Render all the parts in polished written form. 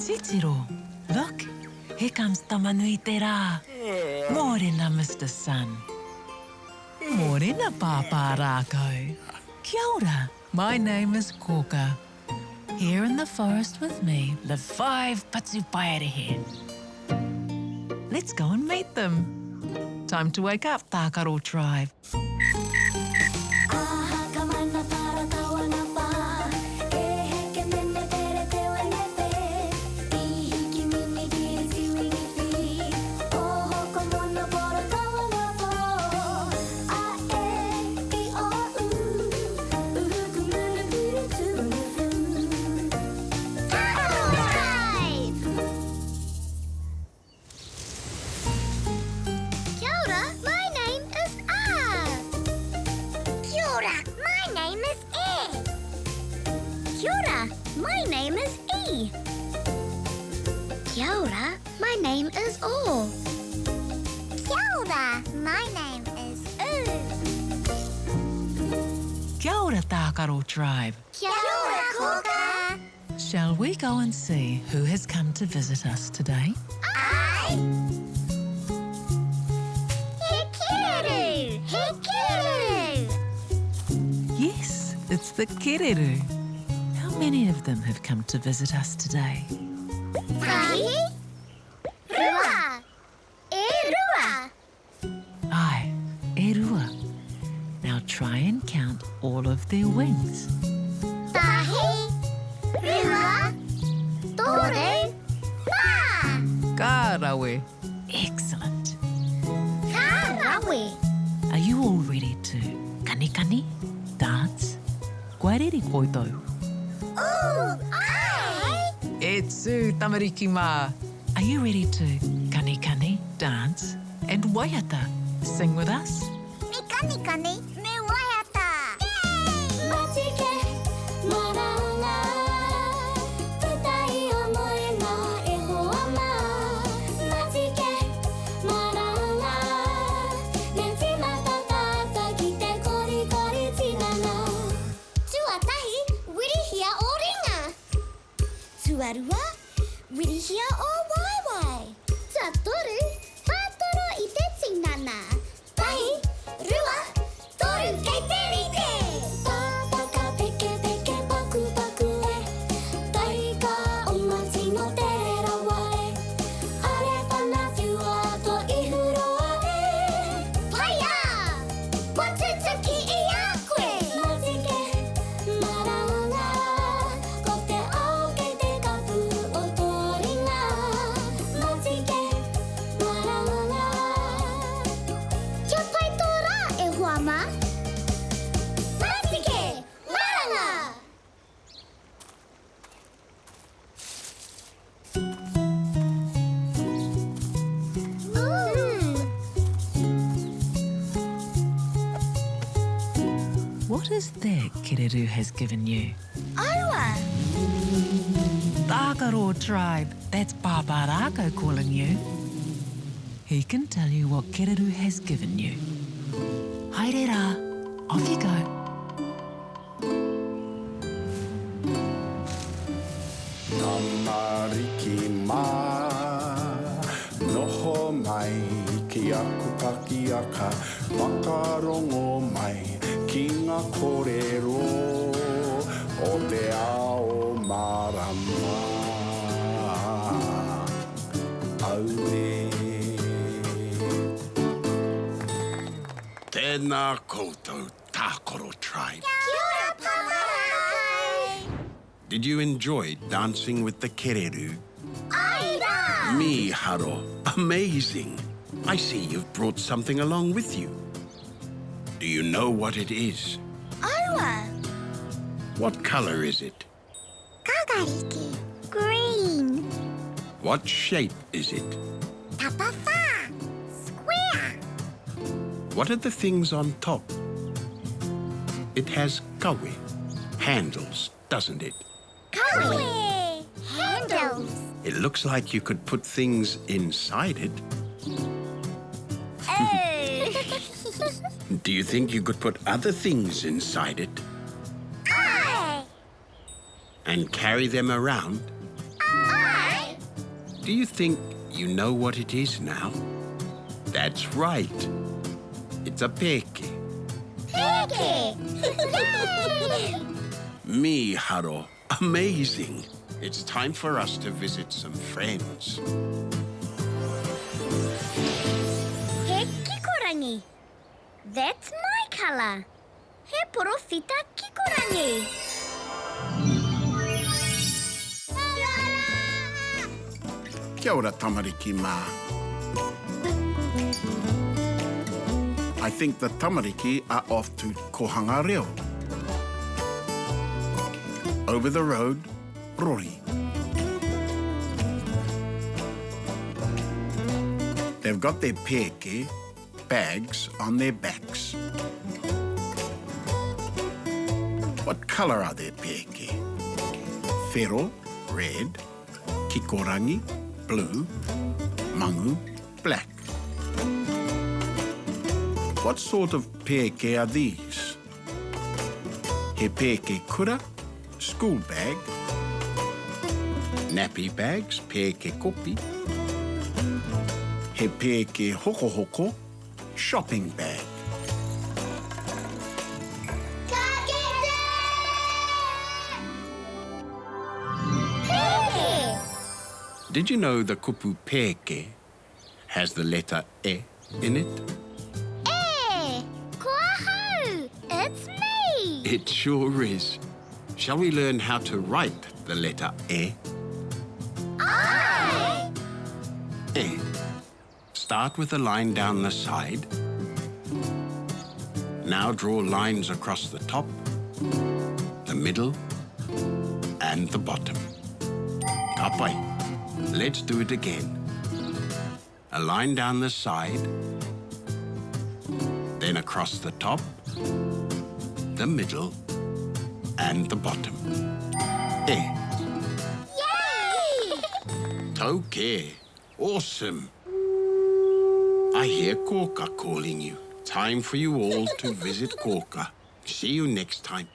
Titiro, look, here comes Tamanui te rā. Mōrena, Mr. Sun. Mōrena, Pāpā rākau. Kia ora, my name is Koka. Here in the forest with me live 5 patupaerehe. Let's go and meet them. Time to wake up, Tākaro tribe. My name is E. Kia ora, my name is O. Kia ora, my name is U. Kia ora, Tākaro tribe. Kia ora, Koka. Shall we go and see who has come to visit us today? Aye! He kireru! He kireru! Yes, it's the Kereru. How many of them have come to visit us today? Tahi? Rua! E rua! Aye, e rua. Now try and count all of their wings. Tahi! Rua! Toru! Wha! Ka rawe. Excellent. Ka rawe! Are you all ready to kani, dance? Guareri koito. Ooh, aye! Etsu tamariki mā. Are you ready to kani, dance? And waiata, sing with us? Me kani, me waiata! Matike, maranga, tutai omoe na e hoa ma. Matike, maranga, nenti matatata ki te kori tinana. Tuatahi, wirihia o ringa. Tuarua, wirihia o waiwai. Tuatoru, whātoro i te tinana. Tahi, rua, toru kei te rite. Tāpaka peke paku e. Tahi ka omati no te rawai. Are whanawhiua to ihuroa e. Paia! Watutuki i a koe. Matike, maranga, ko te ao kei te kapu o tō ringa. Matike, maranga. Kia pai tō rā e hoa ma? Matike, maranga! What is that Kereru has given you? Aua! Tākaro tribe, that's Pāpā rākau calling you. He can tell you what Kereru has given you. Haere rā, off you go. Tamariki mā, noho mai ki aku pakiaka, whakarongo mai ki ngā kōrero o te ao marama. Aure. Tēnā koutou, Tākaro tribe. Kia ora, Pāpārakai! Did you enjoy dancing with the Kereru? Aira! Me, Haro. Amazing. I see you've brought something along with you. Do you know what it is? Aua! What color is it? Kakariki. Green. What shape is it? Tapawha. Square. What are the things on top? It has kawe, handles, doesn't it? Kawe. Handles. It looks like you could put things inside it. Do you think you could put other things inside it Aye. and carry them around? Aye. Do you think you know what it is now? That's right. It's a peke. Peke! Yay! Me, Haro. Amazing. It's time for us to visit some friends. He kikorangi. That's my colour. He porofita kikorangi. Kia ora, tamariki mā. I think the tamariki are off to Kohanga Reo. Over the road, Rory. They've got their peke bags on their backs. What colour are their peke? Whero, red. Kikorangi, blue. Mangu, black. What sort of peke are these? He peke kura, school bag. Nappy bags, peke kopi. He peke hoko hoko, shopping bag. Did you know the kupu peke has the letter e in it? Koahau! It's me! It sure is. Shall we learn how to write the letter e? I! E. Start with a line down the side. Now draw lines across the top, the middle, and the bottom. Kapai. Let's do it again. A line down the side, then across the top, the middle, and the bottom. E. Yay! Tauke. Awesome. I hear Koka calling you. Time for you all to visit Koka. See you next time.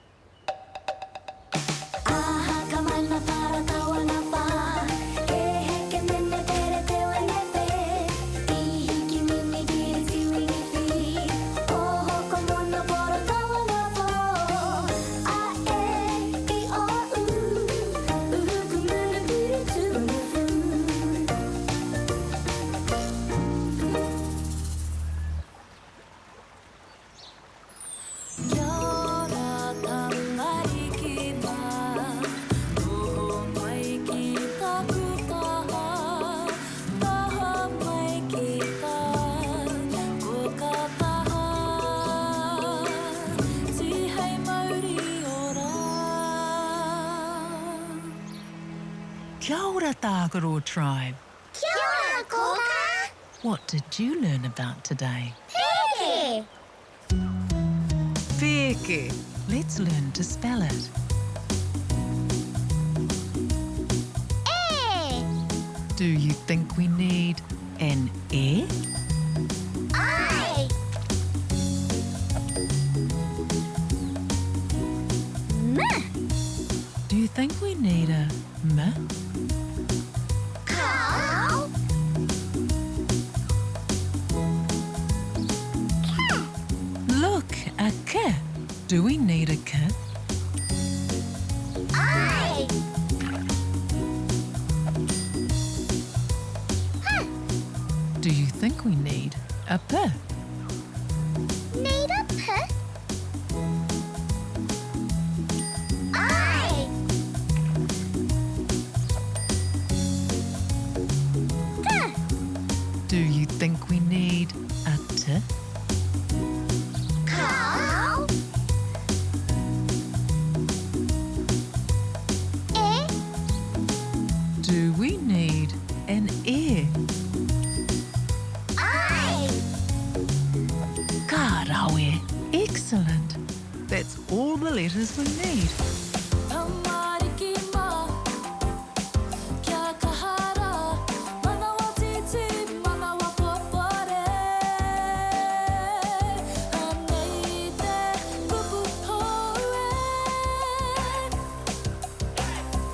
Kia ora, Tākaro tribe. Kia ora, Koka! What did you learn about today? Peke! Peke. Let's learn to spell it. E! Do you think we need an e? I! M! Do you think we need a m? Cow! Look, a k. Do we need a k? I! Do you think we need a p? Need a p? I! T! Do you think we need a t? Cow! E! Do we need an e? I! Karawe. Excellent. That's all the letters we need.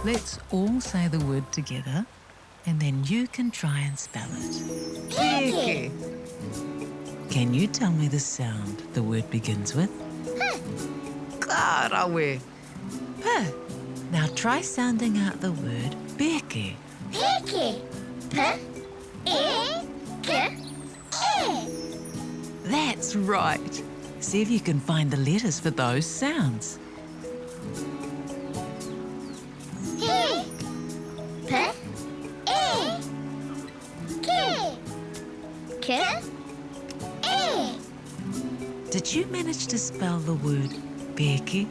Let's all say the word together. and then you can try and spell it. Peke. Can you tell me the sound the word begins with? Karawe. Huh. Now try sounding out the word peke. Peke. P. E. K. E. That's right. See if you can find the letters for those sounds. P. P. E. K. K. E. Did you manage to spell the word peke? P.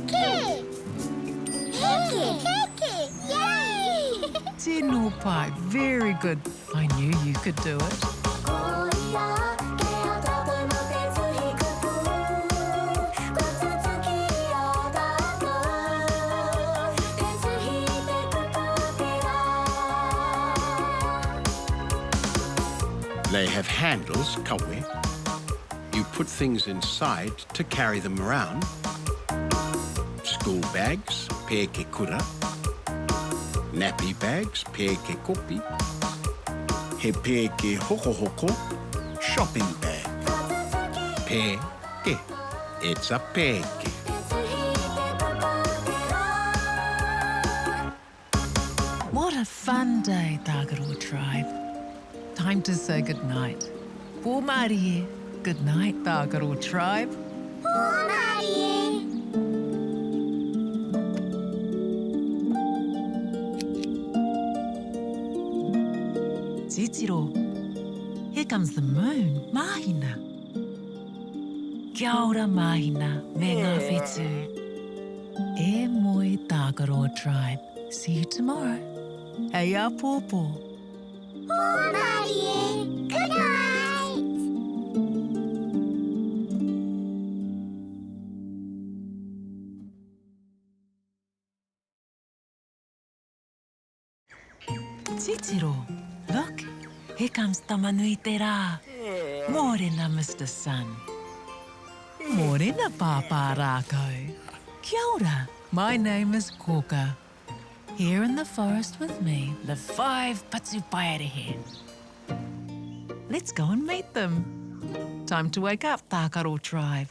K. Peke. Peke. Yay! Tino Pai, very good. I knew you could do it. They have handles, kawe. You put things inside to carry them around. School bags, peke kura. Nappy bags, peke kopi. He peke hoko hoko, shopping bag. Peke, it's a peke. What a fun day, Tagaroa tribe. Time to say goodnight. Pōmarie. Good night, Tagaroa tribe. Pōmarie. Titiro, here comes the moon, Mahina. Kia ora, Mahina, me ngā whetū. E moi, Tagaroa tribe. See you tomorrow. Hei a pōpō. Pōmarie. Good night. Titiro, look, here comes Tamanui te rā. Mōrena, Mr. Sun. Mōrena, Pāpā rākau. Kia ora, my name is Koka. Here in the forest with me, the 5 Patupaerehe. Let's go and meet them. Time to wake up, Tākaro tribe.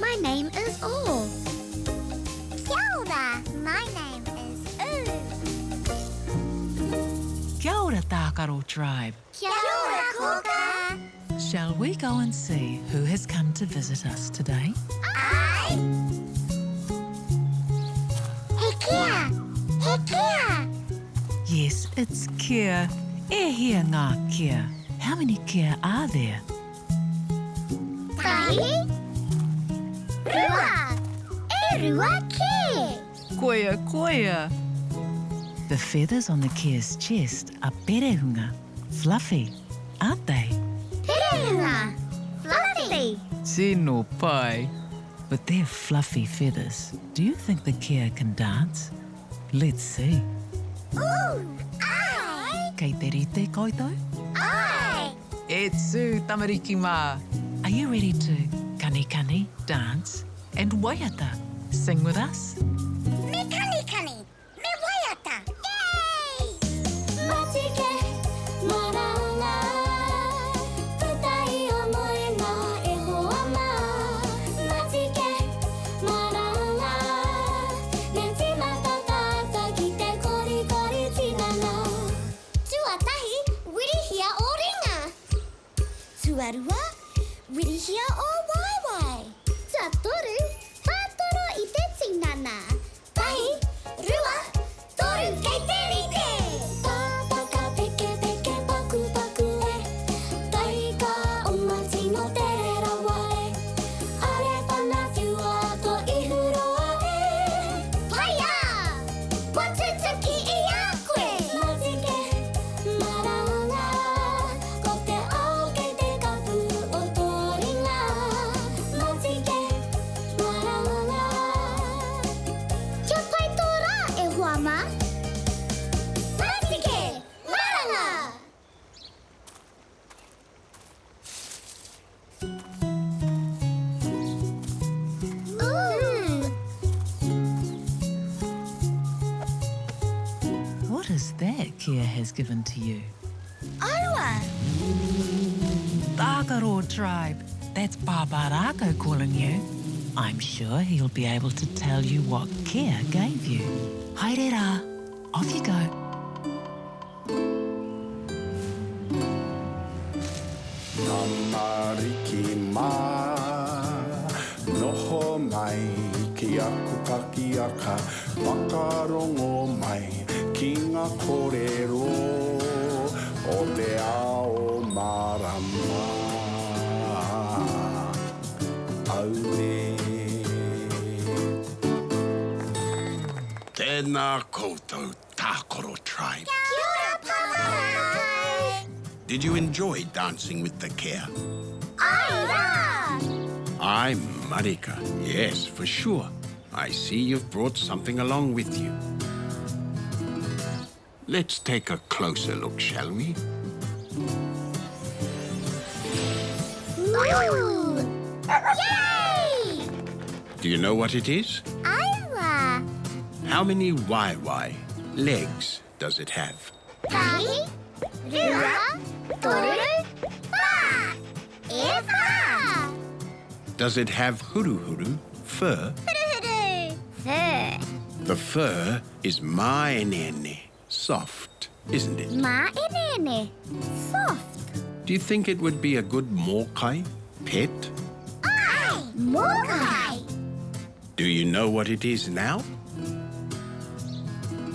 My name is O. Kia ora, my name is U. Kia ora, Tākaro tribe. Kia ora, Koka. Shall we go and see who has come to visit us today? Ai! He kia! He kia! Yes, it's kia. E hia ngā kia. How many kia are there? Tahi? Rua! E rua ke! Koia, koia. The feathers on the kia's chest are perehunga, fluffy, aren't they? Perehunga! Fluffy! Tino pai. But they're fluffy feathers. Do you think the kia can dance? Let's see. Ooh! Ai! Kei te rite koutou? Ai! E tū, tamariki mā. Are you ready to kani kani, dance, and waiata, sing with us? Me kani kani! Me waiata! Yay! Matike, maranga, tutai omoe na e hoa ma. Matike, maranga, nenti matatata ki te kori kori tinana. Tuatahi, wirihia o ringa. Tuarua, wirihia o waiwai. Tuatoru, whātoro i te tinana. Tahi, rua, toru kei te rite. Tāpaka peke peke paku paku e. Tai ka o Ooh! What is that Kia has given to you? Oa! Takaro tribe. That's Babarako calling you. I'm sure he'll be able to tell you what Kia gave you. Haerera, off you go. Tamariki mā, noho mai ki aku kakiaka, wakarongo mai ki ngā kōrero o te ao marama. Aue. Tēnā koutou, Takaro tribe. Kia ora, Paparākau! Did you enjoy dancing with the Kia? Aira! I'm Marika. Yes, for sure. I see you've brought something along with you. Let's take a closer look, shall we? Ooh! Yay! Do you know what it is? Aira! How many Waiwai legs does it have? Tahi, Rua, Toru, Wā! E wā! Does it have huru-huru, fur? Huru-huru! Fur. The fur is maenene, soft, isn't it? Maenene. Soft. Do you think it would be a good mokai, pet? Ai! Mokai! Do you know what it is now?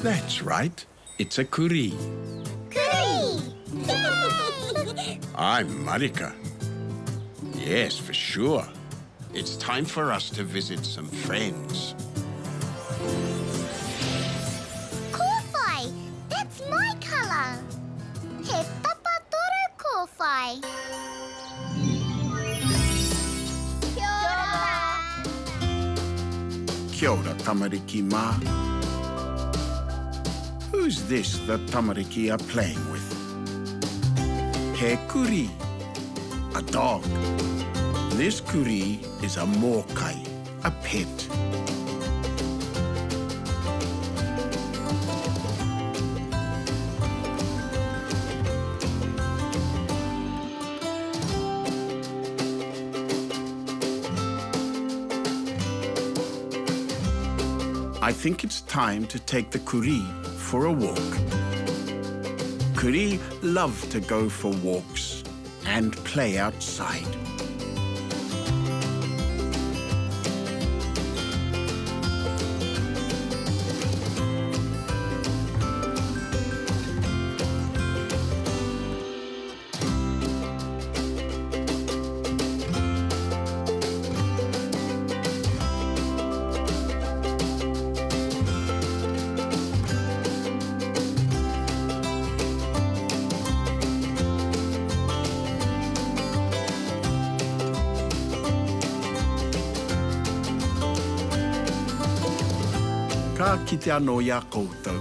That's right. It's a kuri. Kuri! Yay! I'm Marika. Yes, for sure. It's time for us to visit some friends. Kōwhai! That's my colour. He tapatoru kōwhai. Kia ora! Kia ora, tamariki mā. Who's this that tamariki are playing with? He kuri, a dog. This kuri is a mokai, a pet. I think it's time to take the kuri for a walk. Kuri love to go for walks and play outside. Ka kite anō ia koutou.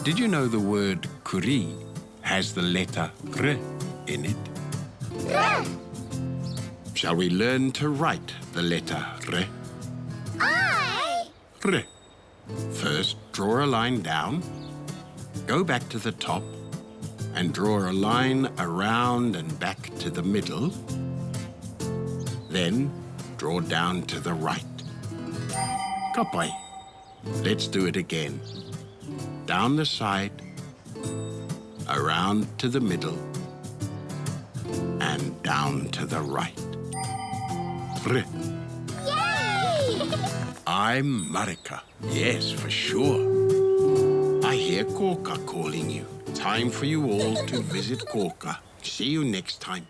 Did you know the word kuri has the letter r in it? Shall we learn to write the letter r? Ai! R. First, draw a line down, go back to the top, and draw a line around and back to the middle. Then, draw down to the right. Kapai. Let's do it again. Down the side, around to the middle, and down to the right. R. Yay! I'm Marika. Yes, for sure. I hear Koka calling you. Time for you all to visit Koka. See you next time.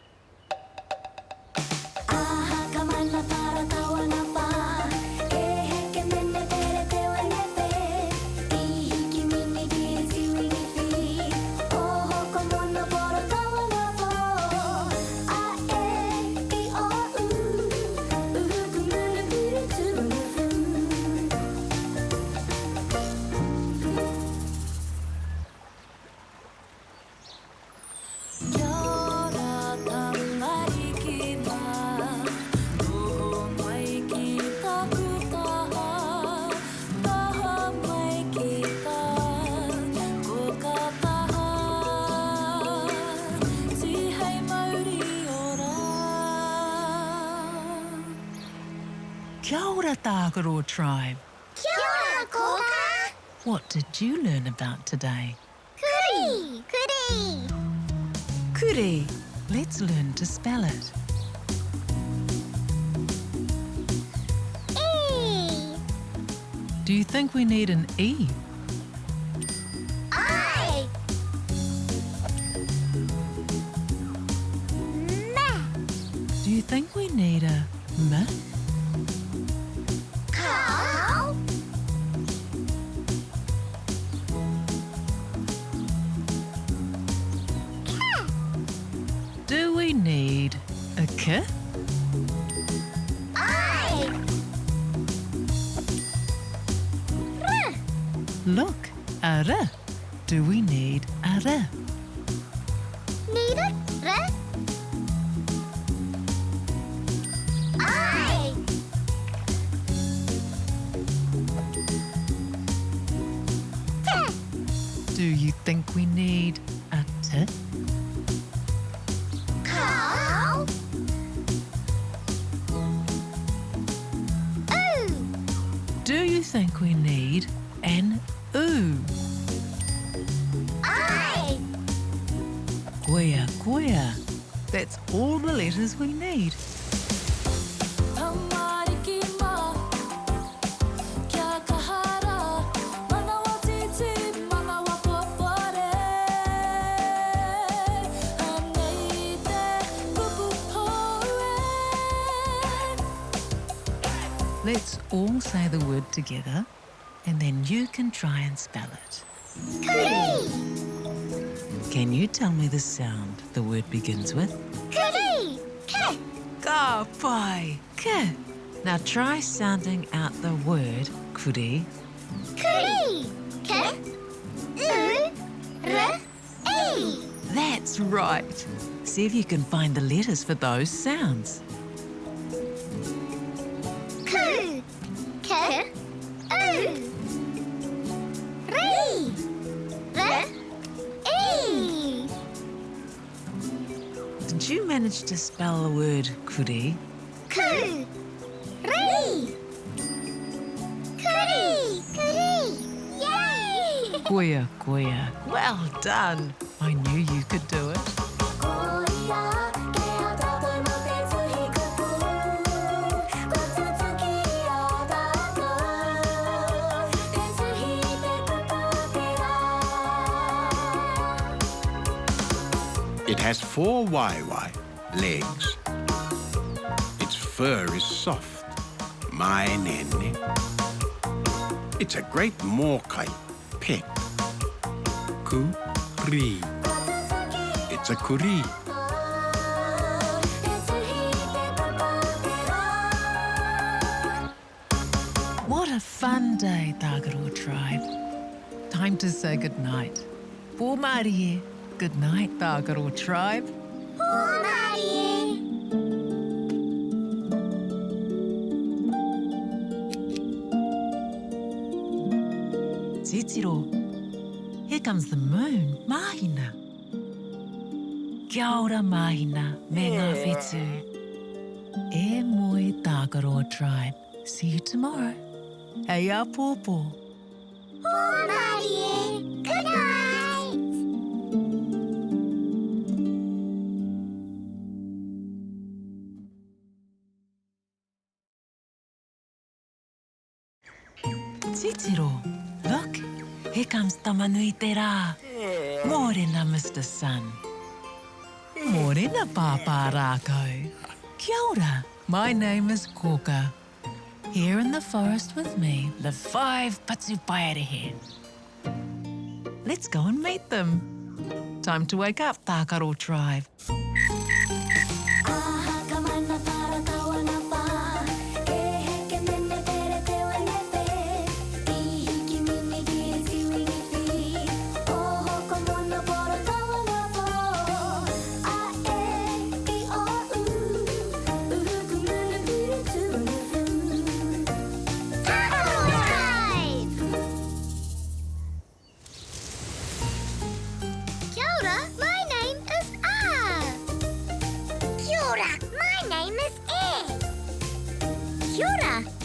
ora, Tākaro tribe. Kia ora, Koka. What did you learn about today? Kuri. Kuri. Kuri. Let's learn to spell it. E. Do you think we need an E? I. Me. Do you think we need a M? Cow. Do we need a K? I. R. Look, a R. Do we need a R? Need it? R. I. T. Do you think we need a T? Cow. Ooh. Do you think we need an U? I. Goya, goya. That's all the letters we need. Let's all say the word together, and then you can try and spell it. Kuri. Can you tell me the sound the word begins with? Kuri. K. Ka pai, ke. Now try sounding out the word kuri. Kuri. K. U. R. E. That's right. See if you can find the letters for those sounds. Ku. K. U. Ri. R. E. Did you manage to spell the word kuri? Ku. Ri. Kuri. Kuri. Yay! Goya, goya. Well done. I knew you could do it. It has 4 waiwai legs. Its fur is soft. Mai nene. It's a great mokai pet. Kuri. It's a kuri. What a fun day, Tākaro tribe. Time to say goodnight. Pōmarie. Good night, Tākaro tribe. Pōmarie. Titiro. Here comes the moon, Mahina. Kia ora, Mahina, me ngā whetū. E moi, Tākaro tribe. See you tomorrow. Hei a pōpō. Pōmarie. Good night. Titiro, look, here comes Tamanui te rā. Morena, Mr. Sun. Morena, Pāpā rākau. Kia ora, my name is Koka. Here in the forest with me live 5 patu paerehe. Let's go and meet them. Time to wake up, Tākaro tribe. Kia ora, my name is Kia ora, my name is Kia ora,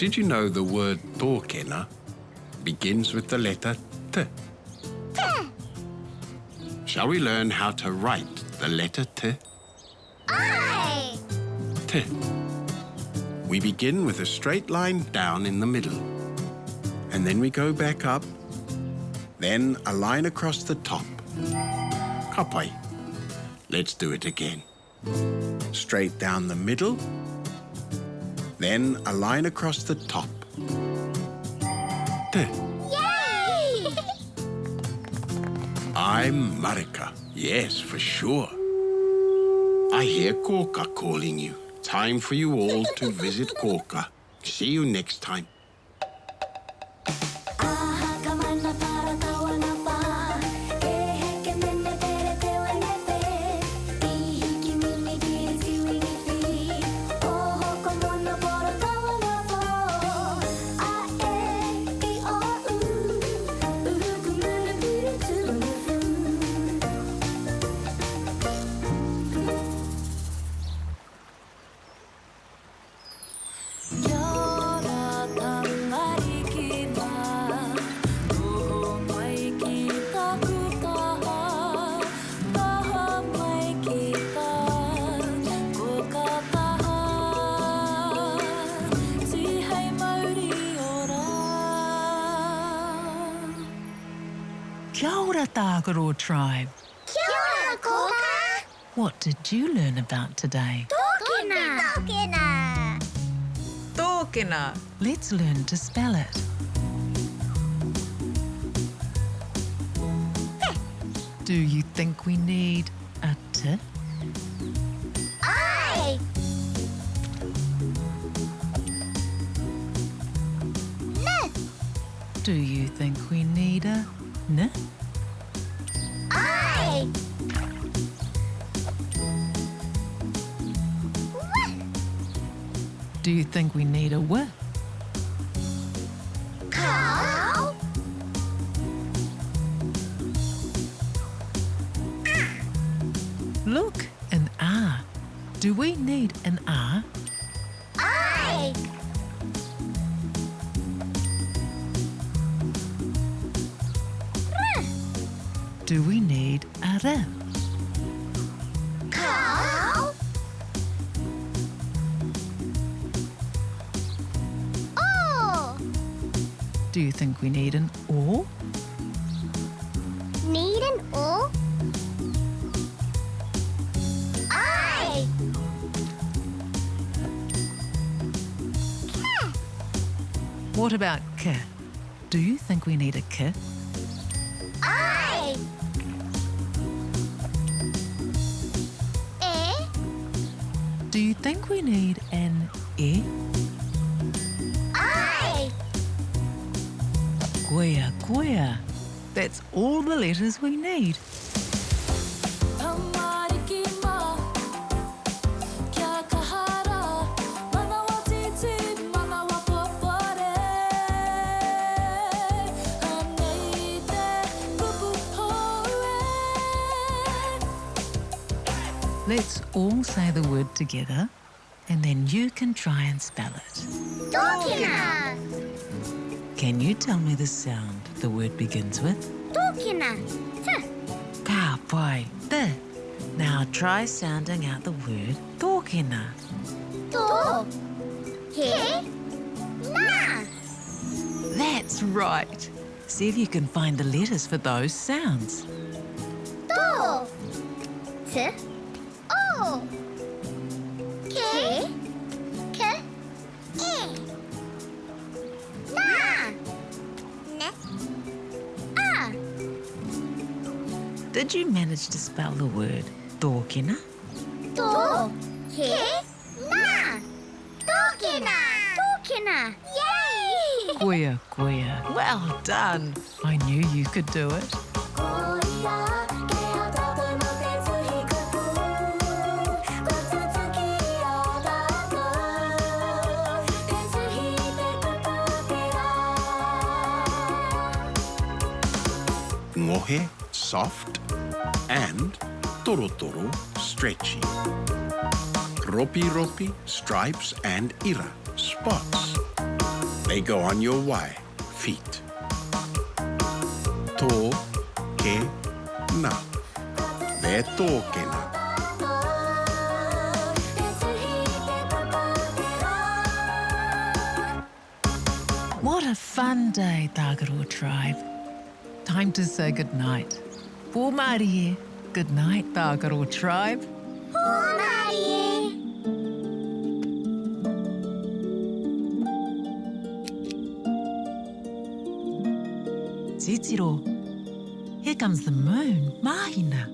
Did you know the word tōkena begins with the letter T? Shall we learn how to write the letter T? I. T. We begin with a straight line down in the middle. And then we go back up. Then a line across the top. Kapai. Let's do it again. Straight down the middle. Then a line across the top. T. Yay! I'm Marika. Yes, for sure. I hear Koka calling you. Time for you all to visit Koka. See you next time. Kia ora, Tākaro tribe. Kia ora, Koka. What did you learn about today? Tōkena. Tōkena. Tōkena. Let's learn to spell it. Do you think we need a T? I. N. Do you think we need a N? I. Do you think we need a W? Cow. Look, an R. Do we need an R? I. Do we need a R? Cow. Oh. Do you think we need an O? Need an O. I. What about K? Do you think we need a K? I. E. Do you think we need an E? I. Goya, goya. That's all the letters we need. Let's all say the word together, and then you can try and spell it. Tōkena. Can you tell me the sound the word begins with? Tōkena. T. Ka pai te. Now try sounding out the word tōkena. Tō. He. Na. That's right. See if you can find the letters for those sounds. Tō. T. O. Ke. K. E. Na. N. A. Did you manage to spell the word tōkena? Tō. He. Na. Tōkena. Tōkena. Yay! Goya, goya. Well done. I knew you could do it. Ngohe, soft, and torotoro, stretchy. Ropi ropi, stripes, and ira, spots. They go on your wai, feet. Tō, ke, na. They're tōkena. What a fun day, Tagaroa tribe. Time to say goodnight. Pōmarie. Good night, Tagaroa tribe. Titiro. Here comes the moon, Mahina.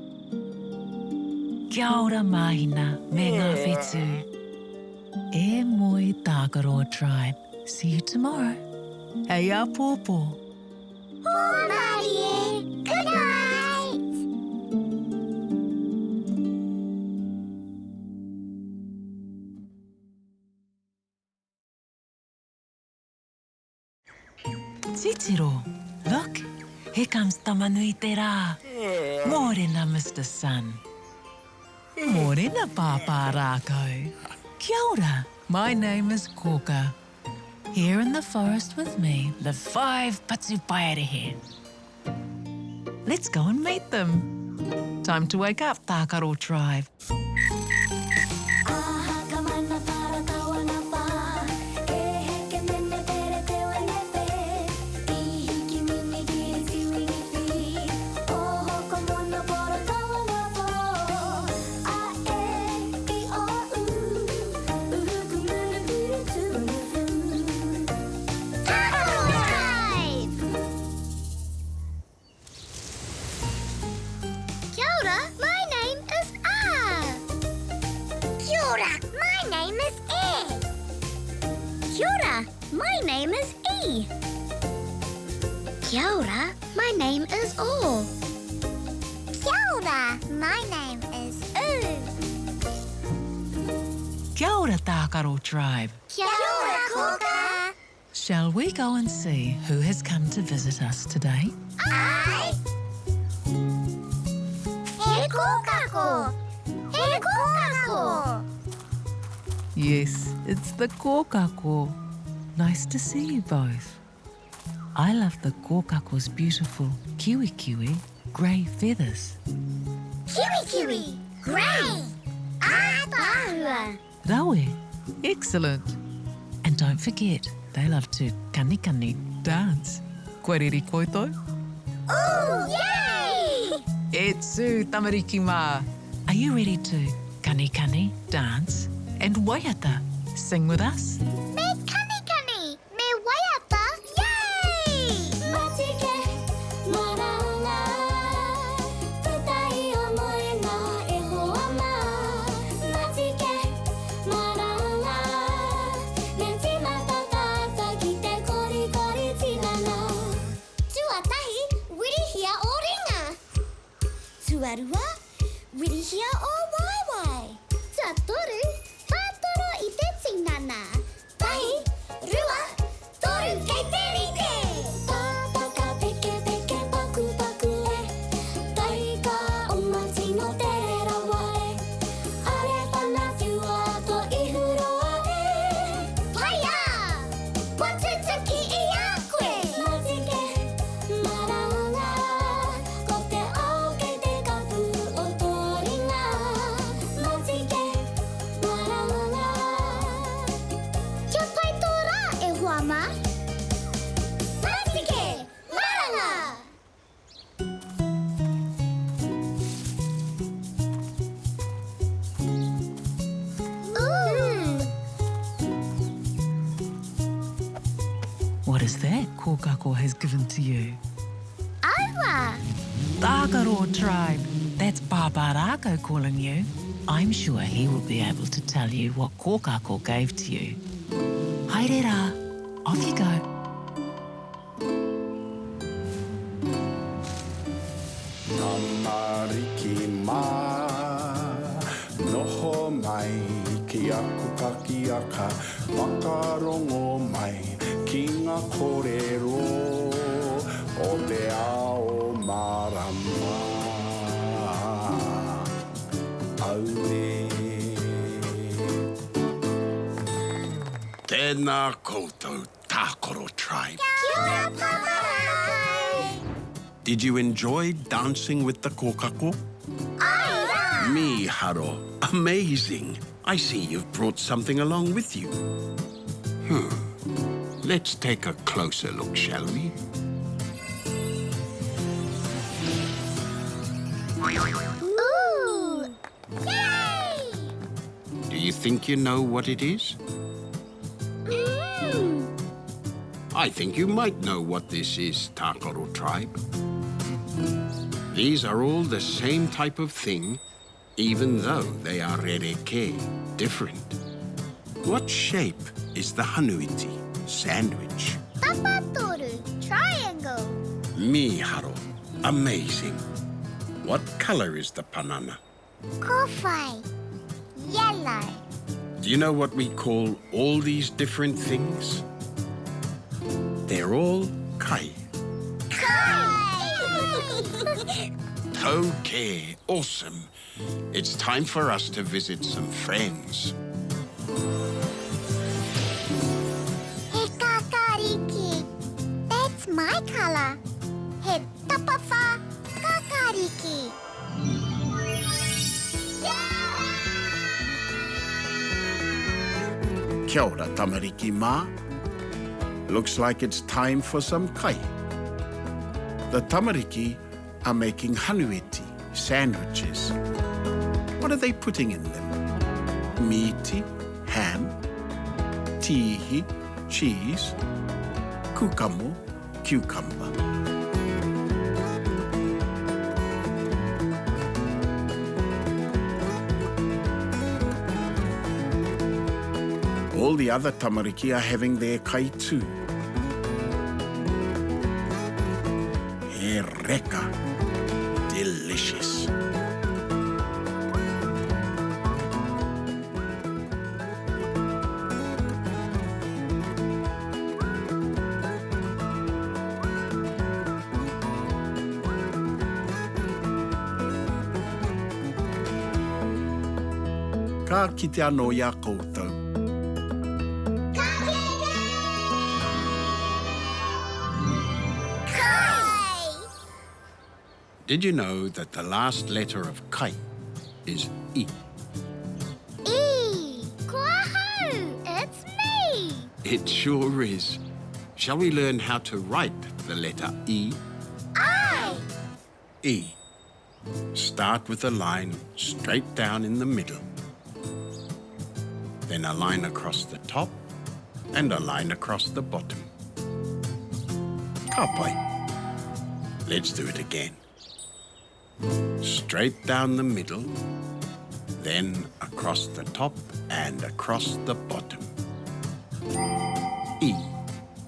Kia ora, Mahina, me ngā whetū. E moi, Tagaroa tribe. See you tomorrow. Hei a pōpō. Good night. Titiro, look, here comes Tamanui te rā. Morena, Mr. Sun. Morena, Pāpā rākau. Kia ora, my name is Koka. Here in the forest with me, the 5 patu paerehe. Let's go and meet them. Time to wake up, Tākaro tribe. My name is E. Kia ora, my name is O. Kia ora, my name is U. Kia ora, Tākaro tribe. Kia ora, Koka. Shall we go and see who has come to visit us today? Ai! He kokako! He kokako! Yes, it's the kōkako. Nice to see you both. I love the kōkako's beautiful kiwi grey feathers. Kiwi, grey. Pāhua. Rawe, excellent. And don't forget, they love to kani dance. Koereri koito. Ooh, yay! Etsu tamariki mā. Are you ready to kani dance and waiata sing with us? Me kani, me waiata, yay! Matike, maranga, tutai omoe na e hoa ma. Matike, maranga, me tina tatata ki te kori tinana. Tuatahi, wirihia o ringa. Tuarua, wirihia o waiwai. Tuatoru, whātoro i te tinana. Tahi, rua, toru kei te rite. Tāpaka peke paku e. Tahi ka oma tino te rawa e. Are whanawhiua to ihuroa e. Paia! Watutuki i a koe. Matike, maranga, ko te ao kei te kapu o tō ringa. Matike, maranga. Kia pai tō rā e hoa ma? Matike, maranga. Ooh. What is that kōkako has given to you? Aua. Tākaro tribe. That's Pāpārākau calling you. I'm sure he will be able to tell you what kōkako gave to you. Haere rā, off you go. Tamariki mā, noho mai ki aku kakiaka, whakarongo mai ki ngā kōrero o te ao marama. Aue. Tēnā koutou Tākaro tribe. Kia ora, Pāpārakai. Did you enjoy dancing with the kōkako? Aira. Miharo, amazing. I see you've brought something along with you. Let's take a closer look, shall we? Ooh. Yay! Do you think you know what it is? I think you might know what this is, Tākaro tribe. These are all the same type of thing, even though they are rereke, different. What shape is the hanuiti, sandwich? Tapatoru, triangle. Miharo, amazing. What color is the panana? Kowhai, yellow. Do you know what we call all these different things? They're all kai. Okay, awesome. It's time for us to visit some friends. He kakariki. That's my color. He tapawha kakariki. Kia ora, tamariki mā. Looks like it's time for some kai. The tamariki are making hanuiti, sandwiches. What are they putting in them? Meaty, ham, tihi, cheese, kukamo, cucumber. All the other tamariki are having their kai too. He reka. Delicious. Ka kite anō ia koutou. Did you know that the last letter of kai is I? E. Kuahu, it's me. It sure is. Shall we learn how to write the letter E? I. E. Start with a line straight down in the middle. Then a line across the top and a line across the bottom. Ka pai. Let's do it again. Straight down the middle, then across the top and across the bottom. E.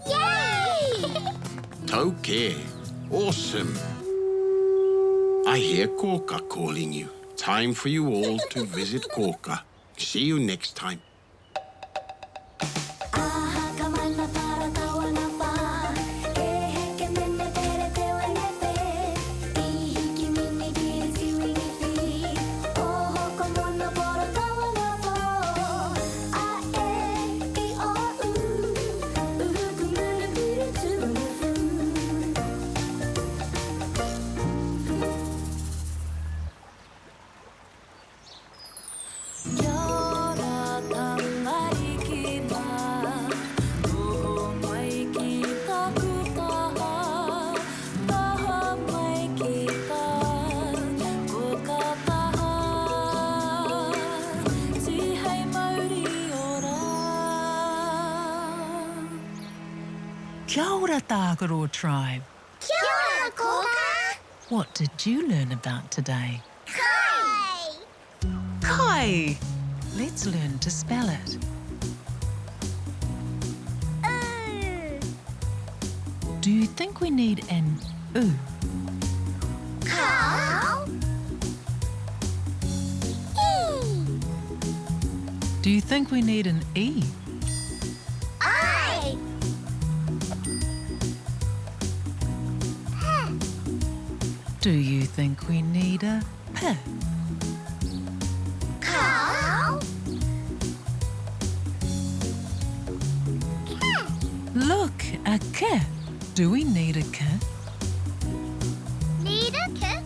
Yay! Tauke. Awesome. I hear Koka calling you. Time for you all to visit Koka. See you next time. Kia ora, Tākaro tribe. Kia ora, Koka. What did you learn about today? Kai. Kai. Let's learn to spell it. Do you think we need an U? Cow. E. Do you think we need an E? I. Do you think we need a P? Cow. Look, a K. Do we need a K? Need a K?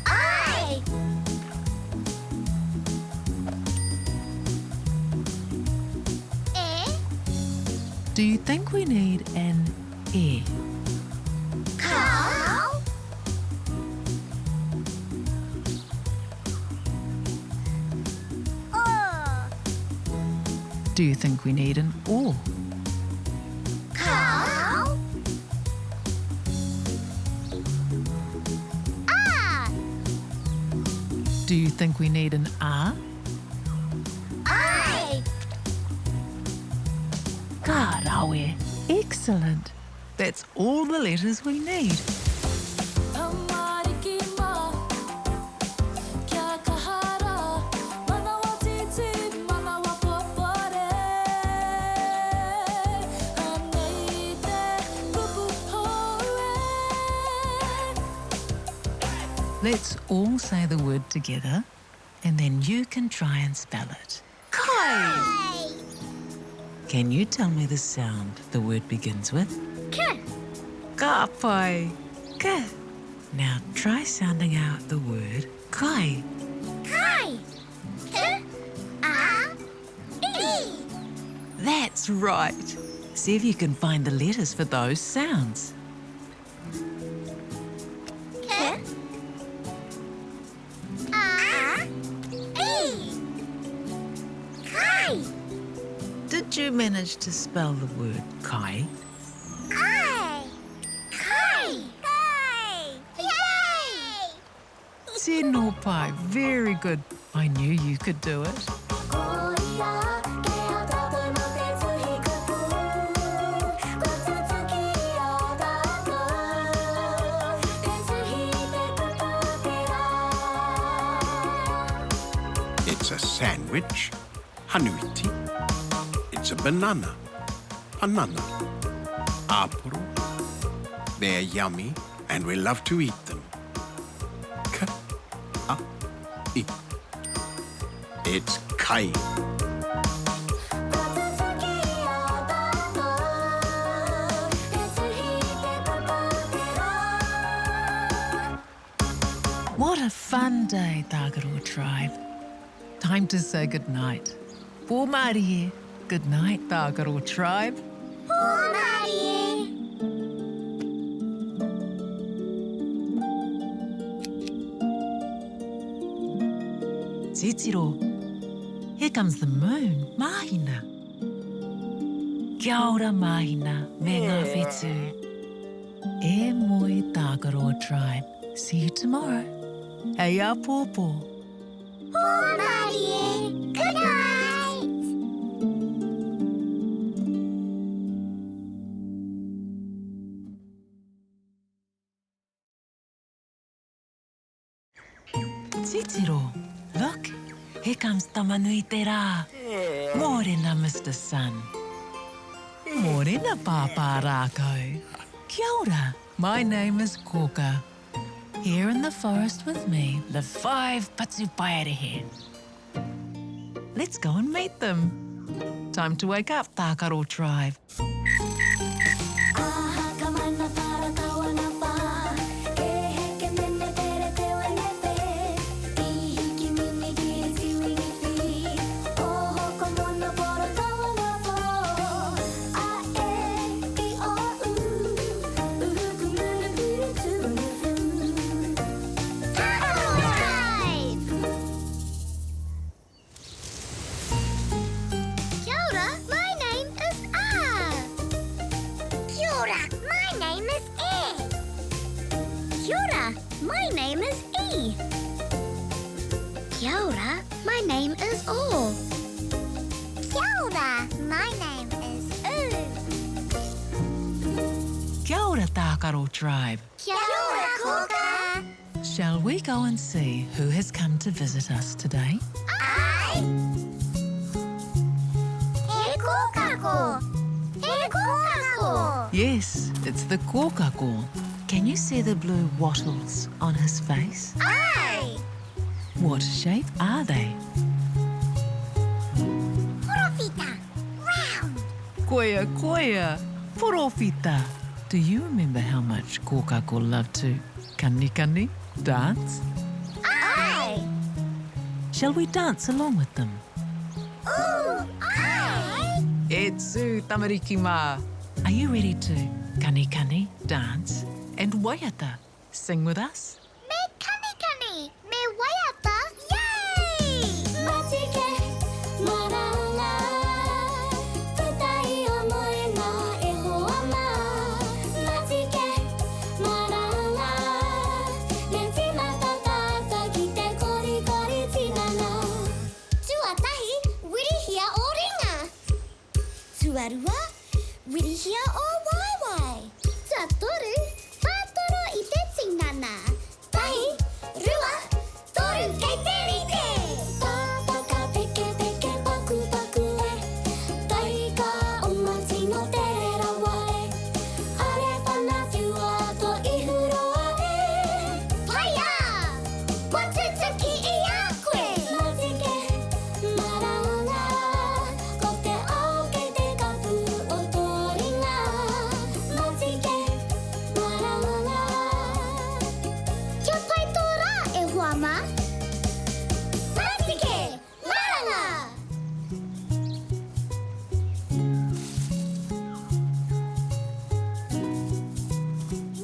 I. E. Do you think we need an E? Cow. O. Do you think we need an O? Cow. Ah. Do you think we need an A? I. Karawe. Excellent. That's all the letters we need. Let's all say the word together, and then you can try and spell it. Kai! Can you tell me the sound the word begins with? K. Ka pai. Ka. Now try sounding out the word kai. Kai. K. A. E. That's right. See if you can find the letters for those sounds. K. A. E. Kai. Did you manage to spell the word kai? I. Kai. Kai. Yay! Tēnō pai. Very good. I knew you could do it. It's a sandwich, hanuiti. It's a banana, banana. Apple. They're yummy and we love to eat them. Ka-a-i. It's kai. What a fun day, Tākaro tribe. Time to say goodnight. Pōmarie. Good night, Tākaro tribe. Pōmarie. Titiro. Here comes the moon, Mahina. Kia ora, Mahina, me ngā whetū. E moi, Tākaro tribe. See you tomorrow. Hei a pōpō. Pōmarie. Good night. Titiro, look. Here comes Tamanui te rā. Mōrena, Mr. Sun. Mōrena, Pāpā rākau. Kia ora. My name is Koka. Here in the forest with me live 5 patu paerehe. Let's go and meet them. Time to wake up, Tākaro tribe. Kia ora, my name is A. Kia ora, my name is E. Kia ora, my name is E. Kia ora, my name is O. Kia ora, my name is U. Kia ora, Tākaro tribe. Kia ora, Koka. Shall we go and see who has come to visit us today? Ai. He kokako. He kokako. Yes, it's the kōkako. Can you see the blue wattles on his face? Ai. What shape are they? Horofita. Koia, koia. Porofita. Do you remember how much kōkako loved to kani dance? Aye! Shall we dance along with them? Ooh! Aye! Etsu tamariki mā. Are you ready to kani dance? And waiata, sing with us? Me kani, me waiata, yay! Matike, maranga, tutai omoe na e hoa ma. Matike, maranga, lensi matatata kite kori tinana. Tuatahi, wirihia o ringa. Tuarua, wirihia o waiwai. Tuatoru, whātoro i te tinana. Tahi, rua, toru kei te rite. Tāpaka peke paku e. Tahi ka omati no te rawai. Are whana whiua to i huroa e. Paia! Watutuki i a koe. Matike, maranga. Ko te ao kei te kapu o tō ringa. Matike, maranga. Kia pai tō rā e hoa ma? Matike, maranga.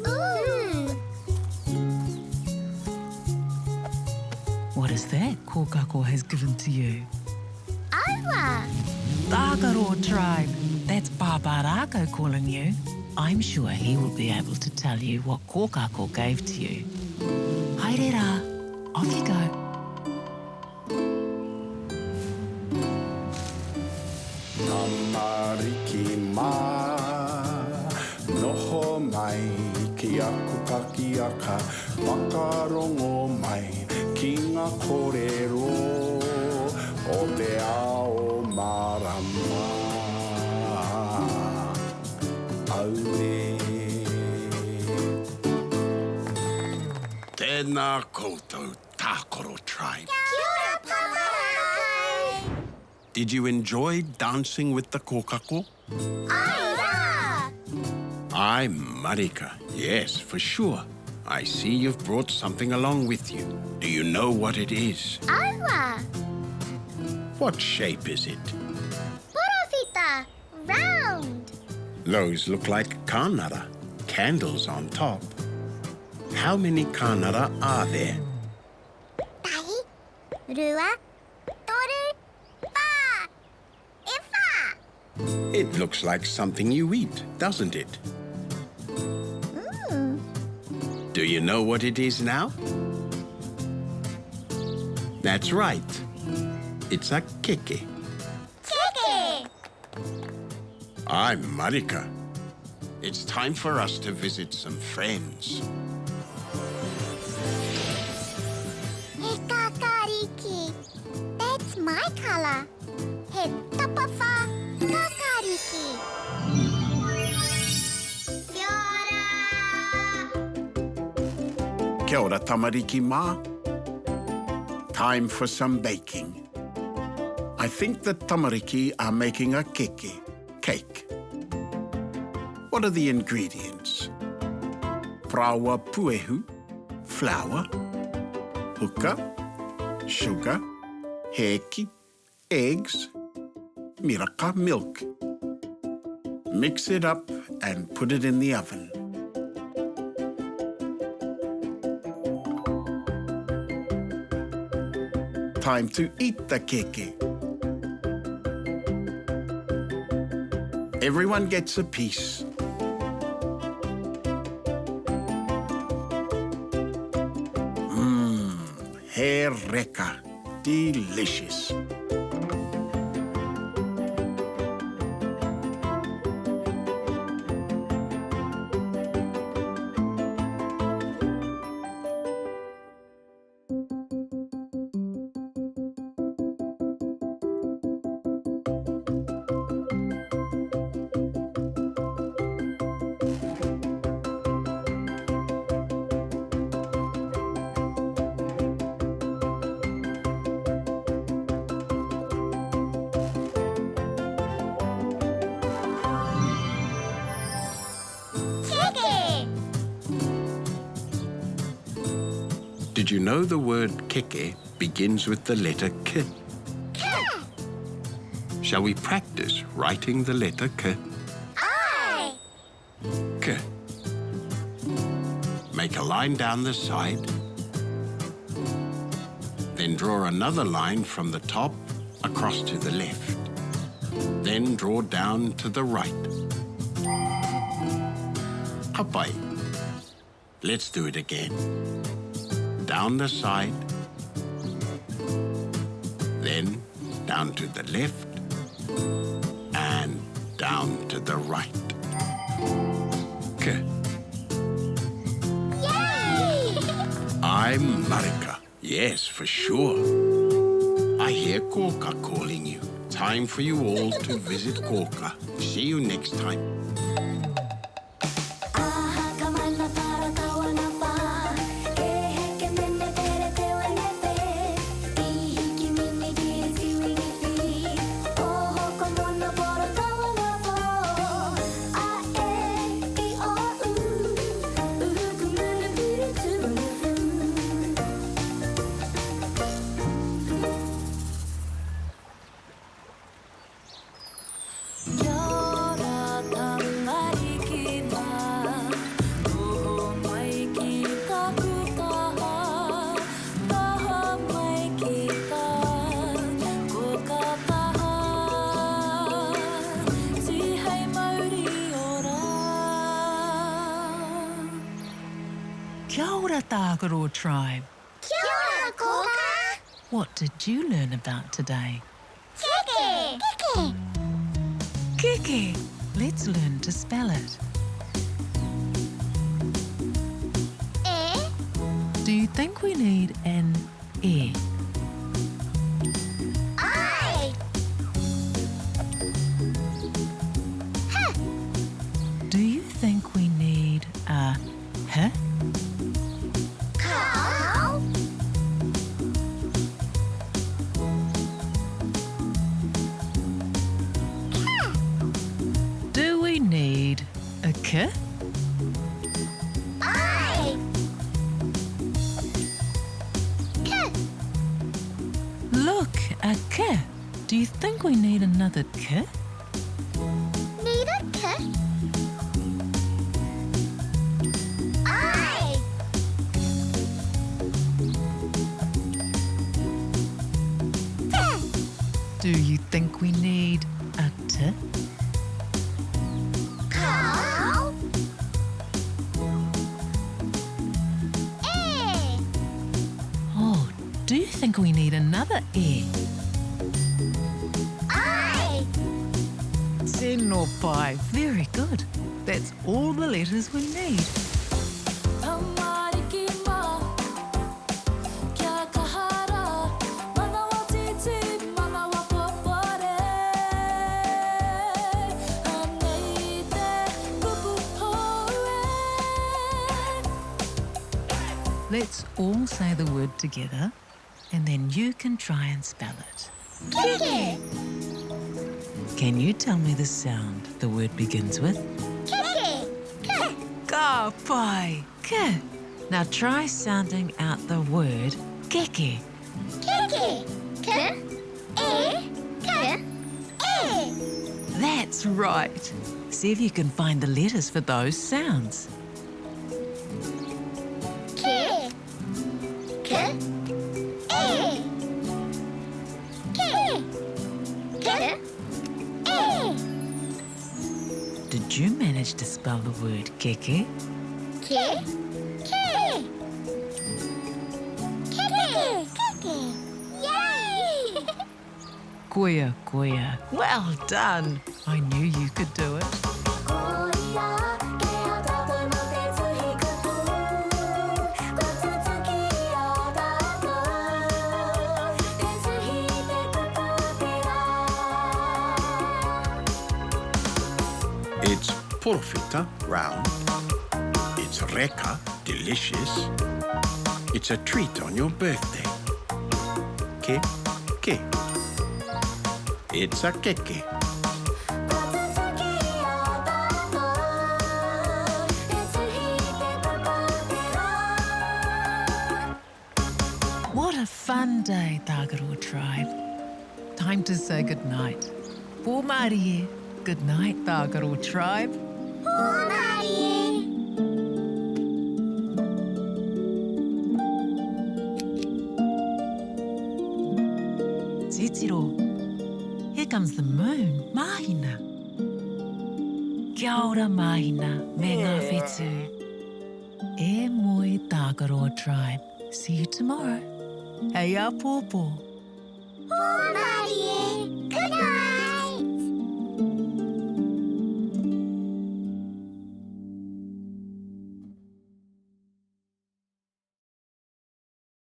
Ooh. What is that kōkako has given to you? Aua. Tākaro tribe. That's Pāpārākau calling you. I'm sure he will be able to tell you what kōkako gave to you. Haere rā, off you go. Tamariki mā, noho mai ki aku kakiaka, whakarongo mai ki ngā kōrero o te ao marama. Aue. Tēnā koutou, Tākaro tribe. Kia ora, Pāpārākau. Did you enjoy dancing with the kōkako? Ai rā. I'm Marika. Yes, for sure. I see you've brought something along with you. Do you know what it is? Aua. What shape is it? Porofita, round. Those look like kānara, candles on top. How many kānara are there? Tahi, rua, toru, wha. E wha. It looks like something you eat, doesn't it? Do you know what it is now? That's right. It's a keke. Keke. I'm Marika. It's time for us to visit some friends. He kakariki. That's my color. He tapawha kakariki. Kia ora. Kia ora, tamariki mā. Time for some baking. I think the tamariki are making a keke, cake. What are the ingredients? Prawa puehu, flour, huka, sugar, heki, eggs, miraka milk. Mix it up and put it in the oven. Time to eat the keke. Everyone gets a piece. He reka. Delicious. Did you know the word keke begins with the letter K? Shall we practice writing the letter K? Aye. K. Make a line down the side. Then draw another line from the top across to the left. Then draw down to the right. Kapai. Let's do it again. Down the side. Then down to the left. And down to the right. K. Yay! I'm Marika. Yes, for sure. I hear Korka calling you. Time for you all to visit Korka. See you next time. Kia ora, Tākaro tribe. Kia ora, Korka. What did you learn about today? Keke. Keke. Keke. Let's learn to spell it. E. Do you think we need an E? I. Do you think we need a H? Cow. Do we need a K? I. K. Look, a K. Do you think we need another K? Need a K. I. Do you think we need a T? Cow. E. Oh, do you think we need another E? I. Senopai. Very good. That's all the letters we need. Let's all say the word together, and then you can try and spell it. Keke. Can you tell me the sound the word begins with? Keke. K. Ka pai. K. Now try sounding out the word keke. Keke. K. E. K. E. That's right. See if you can find the letters for those sounds. K. K. E. K. K. E. Did you manage to spell the word keke? K. K. Keke. Keke. Yay! Koia, koia. Well done. I knew you could do it. It's porfita, round. It's reka, delicious. It's a treat on your birthday. Ke, ke. It's a keke. fun day, Tagaro tribe. Time to say goodnight. Pōmarie. Good night, Tagaro tribe. Pōmarie. Titiro, here comes the moon, Mahina. Kia ora, Mahina, me ngā whetū. E moi, Tagaro tribe. See you tomorrow. Hei a pōpō. Pōmarie. Good night.